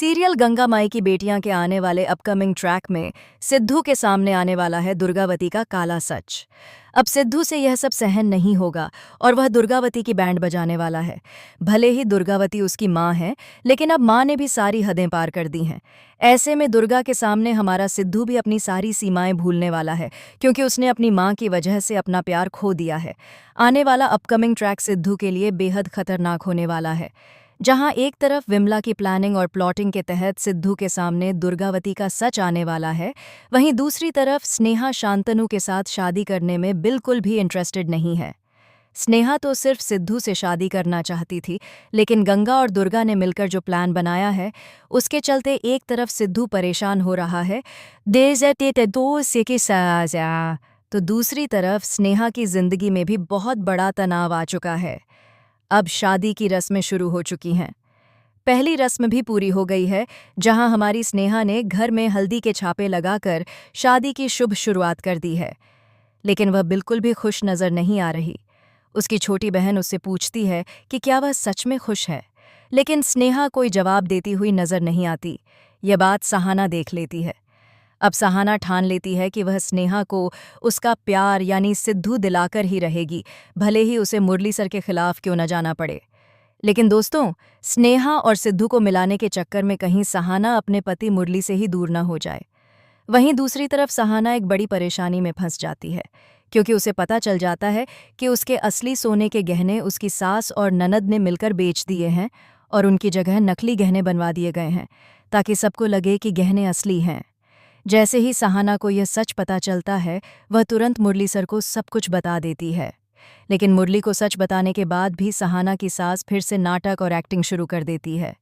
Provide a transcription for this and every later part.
Serial Ganga माई की बेटियां के आने वाले अपकमिंग ट्रैक में सिद्धू के सामने आने वाला है दुर्गावती का काला सच। अब सिद्धू से यह सब सहन नहीं होगा और वह दुर्गावती की बैंड बजाने वाला है। भले ही दुर्गावती उसकी माँ है, लेकिन अब माँ ने भी सारी हदें पार कर दी हैं। ऐसे में दुर्गा के सामने हमारा सिद्धू भी अपनी सारी सीमाएं भूलने वाला है, क्योंकि उसने अपनी माँ की वजह से अपना प्यार खो दिया है। आने वाला अपकमिंग ट्रैक सिद्धू के लिए बेहद खतरनाक होने वाला है। जहां एक तरफ विमला की प्लानिंग और प्लॉटिंग के तहत सिद्धू के सामने दुर्गावती का सच आने वाला है, वहीं दूसरी तरफ स्नेहा शांतनु के साथ शादी करने में बिल्कुल भी इंटरेस्टेड नहीं है। स्नेहा तो सिर्फ सिद्धू से शादी करना चाहती थी, लेकिन गंगा और दुर्गा ने मिलकर जो प्लान बनाया है, उसके चलते एक तरफ सिद्धू परेशान हो रहा है, तो दूसरी तरफ स्नेहा की जिंदगी में भी बहुत बड़ा तनाव आ चुका है। अब शादी की रस्में शुरू हो चुकी हैं। पहली रस्म भी पूरी हो गई है, जहां हमारी स्नेहा ने घर में हल्दी के छापे लगाकर शादी की शुभ शुरुआत कर दी है। लेकिन वह बिल्कुल भी खुश नजर नहीं आ रही। उसकी छोटी बहन उससे पूछती है कि क्या वह सच में खुश है, लेकिन स्नेहा कोई जवाब देती हुई नजर नहीं आती। यह बात सहाना देख लेती है। अब सहाना ठान लेती है कि वह स्नेहा को उसका प्यार यानी सिद्धू दिलाकर ही रहेगी, भले ही उसे मुरली सर के खिलाफ क्यों न जाना पड़े। लेकिन दोस्तों, स्नेहा और सिद्धू को मिलाने के चक्कर में कहीं सहाना अपने पति मुरली से ही दूर न हो जाए। वहीं दूसरी तरफ सहाना एक बड़ी परेशानी में फंस जाती है, क्योंकि उसे पता चल जाता है कि उसके असली सोने के गहने उसकी सास और ननद ने मिलकर बेच दिए हैं और उनकी जगह नकली गहने बनवा दिए गए हैं, ताकि सबको लगे कि गहने असली हैं। जैसे ही सहाना को यह सच पता चलता है, वह तुरंत मुरली सर को सब कुछ बता देती है। लेकिन मुरली को सच बताने के बाद भी सहाना की सास फिर से नाटक और एक्टिंग शुरू कर देती है।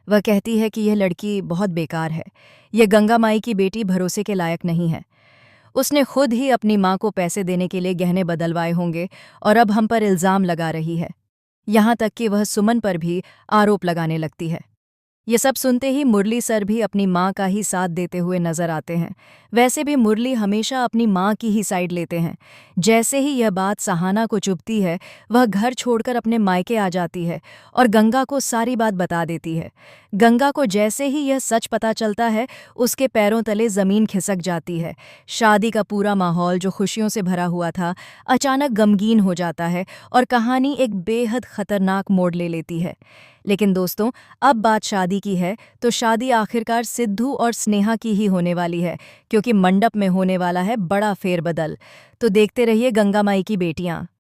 वह कहती है कि यह लड़की बहुत बेकार है, यह गंगा माई की बेटी भरोसे के लायक नहीं है। उसने खुद ही अपनी माँ को पैसे देने के लिए गहने बदलवाए होंगे और अब हम पर इल्ज़ाम लगा रही है। यहाँ तक कि वह सुमन पर भी आरोप लगाने लगती है। ये सब सुनते ही मुरली सर भी अपनी माँ का ही साथ देते हुए नजर आते हैं। वैसे भी मुरली हमेशा अपनी माँ की ही साइड लेते हैं। जैसे ही यह बात सहाना को चुभती है, वह घर छोड़कर अपने मायके आ जाती है और गंगा को सारी बात बता देती है। गंगा को जैसे ही यह सच पता चलता है, उसके पैरों तले जमीन खिसक जाती है। शादी का पूरा माहौल जो खुशियों से भरा हुआ था, अचानक गमगीन हो जाता है और कहानी एक बेहद खतरनाक मोड़ ले लेती है। लेकिन दोस्तों, अब बात शादी की है, तो शादी आखिरकार सिद्धू और स्नेहा की ही होने वाली है, क्योंकि मंडप में होने वाला है बड़ा फेरबदल। तो देखते रहिए गंगा माई की बेटियां।